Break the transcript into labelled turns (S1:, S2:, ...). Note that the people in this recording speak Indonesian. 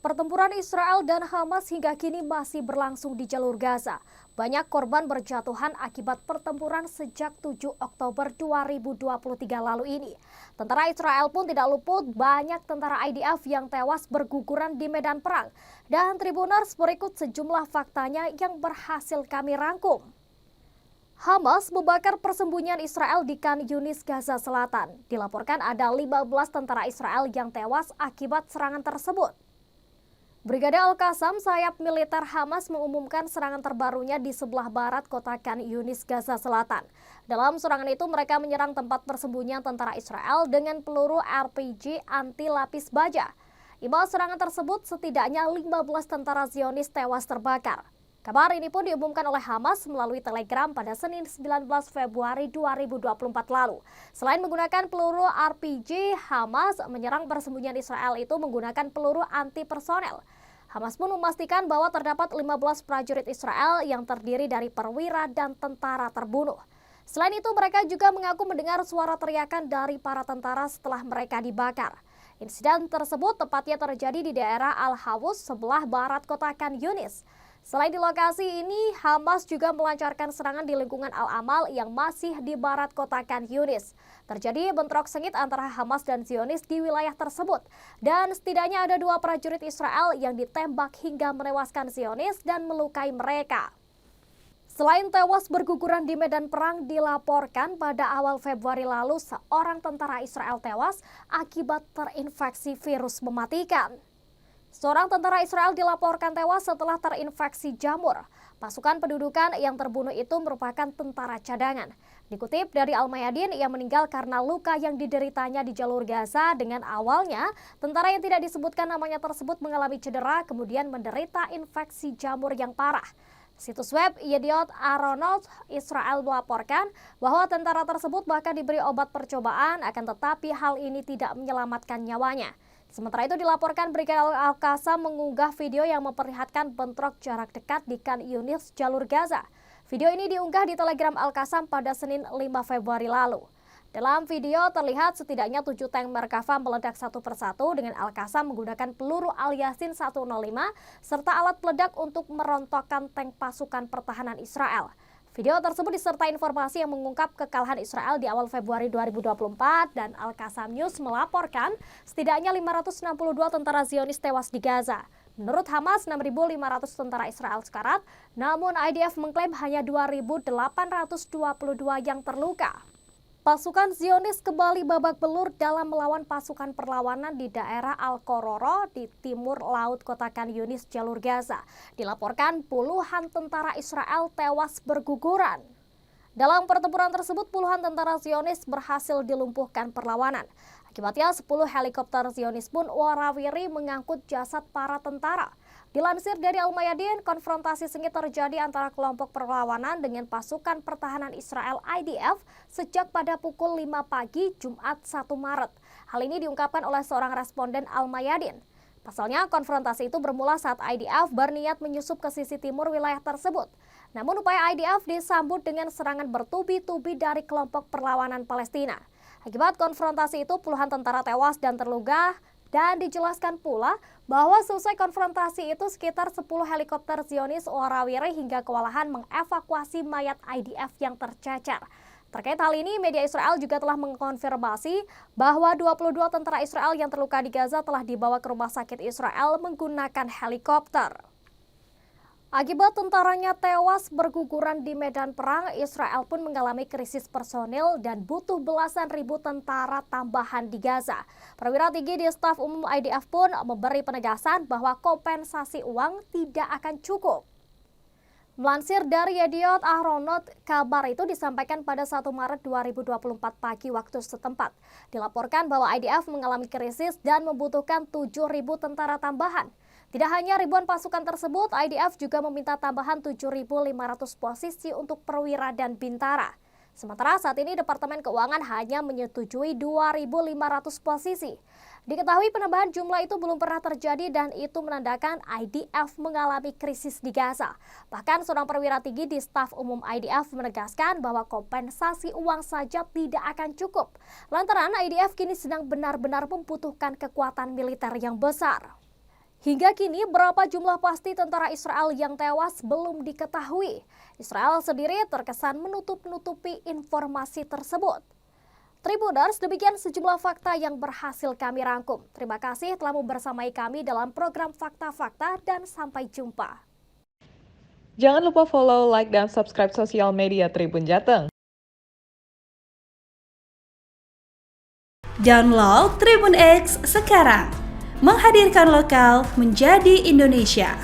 S1: Pertempuran Israel dan Hamas hingga kini masih berlangsung di jalur Gaza. Banyak korban berjatuhan akibat pertempuran sejak 7 Oktober 2023 lalu ini. Tentara Israel pun tidak luput, banyak tentara IDF yang tewas berguguran di medan perang. Dan Tribuners, berikut sejumlah faktanya yang berhasil kami rangkum. Hamas membakar persembunyian Israel di Khan Yunis, Gaza Selatan. Dilaporkan ada 15 tentara Israel yang tewas akibat serangan tersebut. Brigade Al-Qassam, sayap militer Hamas, mengumumkan serangan terbarunya di sebelah barat kota Khan Yunis, Gaza Selatan. Dalam serangan itu mereka menyerang tempat persembunyian tentara Israel dengan peluru RPG anti lapis baja. Imbas serangan tersebut, setidaknya 15 tentara Zionis tewas terbakar. Kabar ini pun diumumkan oleh Hamas melalui Telegram pada Senin 19 Februari 2024 lalu. Selain menggunakan peluru RPG, Hamas menyerang persembunyian Israel itu menggunakan peluru anti-personel. Hamas pun memastikan bahwa terdapat 15 prajurit Israel yang terdiri dari perwira dan tentara terbunuh. Selain itu, mereka juga mengaku mendengar suara teriakan dari para tentara setelah mereka dibakar. Insiden tersebut tepatnya terjadi di daerah Al-Hawus sebelah barat kota Khan Yunis. Selain di lokasi ini, Hamas juga melancarkan serangan di lingkungan Al-Amal yang masih di barat kota Khan Yunis. Terjadi bentrok sengit antara Hamas dan Zionis di wilayah tersebut. Dan setidaknya ada 2 prajurit Israel yang ditembak hingga menewaskan Zionis dan melukai mereka. Selain tewas berguguran di medan perang, dilaporkan pada awal Februari lalu seorang tentara Israel tewas akibat terinfeksi virus mematikan. Seorang tentara Israel dilaporkan tewas setelah terinfeksi jamur. Pasukan pendudukan yang terbunuh itu merupakan tentara cadangan. Dikutip dari Al-Mayadin, ia meninggal karena luka yang dideritanya di jalur Gaza. Dengan awalnya, tentara yang tidak disebutkan namanya tersebut mengalami cedera, kemudian menderita infeksi jamur yang parah. Situs web Yediot Aharonot Israel melaporkan bahwa tentara tersebut bahkan diberi obat percobaan, akan tetapi hal ini tidak menyelamatkan nyawanya. Sementara itu dilaporkan Brigade Al-Qassam mengunggah video yang memperlihatkan bentrok jarak dekat di Khan Yunis, jalur Gaza. Video ini diunggah di Telegram Al-Qassam pada Senin 5 Februari lalu. Dalam video terlihat setidaknya 7 tank Merkava meledak satu persatu dengan Al-Qassam menggunakan peluru Al-Yasin 105 serta alat peledak untuk merontokkan tank pasukan pertahanan Israel. Video tersebut disertai informasi yang mengungkap kekalahan Israel di awal Februari 2024 dan Al-Qassam News melaporkan setidaknya 562 tentara Zionis tewas di Gaza. Menurut Hamas, 6.500 tentara Israel sekarat, namun IDF mengklaim hanya 2.822 yang terluka. Pasukan Zionis kembali babak belur dalam melawan pasukan perlawanan di daerah Al-Qororo di timur laut kota Khan Yunis, jalur Gaza. Dilaporkan puluhan tentara Israel tewas berguguran. Dalam pertempuran tersebut, puluhan tentara Zionis berhasil dilumpuhkan perlawanan. Akibatnya 10 helikopter Zionis pun warawiri mengangkut jasad para tentara. Dilansir dari Al-Mayadin, konfrontasi sengit terjadi antara kelompok perlawanan dengan pasukan pertahanan Israel IDF sejak pada pukul 5 pagi Jumat 1 Maret. Hal ini diungkapkan oleh seorang responden Al-Mayadin. Pasalnya, konfrontasi itu bermula saat IDF berniat menyusup ke sisi timur wilayah tersebut. Namun upaya IDF disambut dengan serangan bertubi-tubi dari kelompok perlawanan Palestina. Akibat konfrontasi itu, puluhan tentara tewas dan terluka. Dan dijelaskan pula bahwa selesai konfrontasi itu sekitar 10 helikopter Zionis warawiri hingga kewalahan mengevakuasi mayat IDF yang tercecer. Terkait hal ini, media Israel juga telah mengkonfirmasi bahwa 22 tentara Israel yang terluka di Gaza telah dibawa ke rumah sakit Israel menggunakan helikopter. Akibat tentaranya tewas berguguran di medan perang, Israel pun mengalami krisis personil dan butuh belasan ribu tentara tambahan di Gaza. Perwira tinggi di staf umum IDF pun memberi penegasan bahwa kompensasi uang tidak akan cukup. Melansir dari Yediot Aharonot, kabar itu disampaikan pada 1 Maret 2024 pagi waktu setempat. Dilaporkan bahwa IDF mengalami krisis dan membutuhkan 7.000 tentara tambahan. Tidak hanya ribuan pasukan tersebut, IDF juga meminta tambahan 7.500 posisi untuk perwira dan bintara. Sementara saat ini Departemen Keuangan hanya menyetujui 2.500 posisi. Diketahui penambahan jumlah itu belum pernah terjadi dan itu menandakan IDF mengalami krisis di Gaza. Bahkan seorang perwira tinggi di staf umum IDF menegaskan bahwa kompensasi uang saja tidak akan cukup. Lantaran IDF kini sedang benar-benar membutuhkan kekuatan militer yang besar. Hingga kini berapa jumlah pasti tentara Israel yang tewas belum diketahui. Israel sendiri terkesan menutup-nutupi informasi tersebut. Tribuners, demikian sejumlah fakta yang berhasil kami rangkum. Terima kasih telah membersamai kami dalam program Fakta-Fakta dan sampai jumpa.
S2: Jangan lupa follow, like, dan subscribe sosial media Tribun Jateng.
S3: Download Tribun X sekarang, menghadirkan lokal menjadi Indonesia.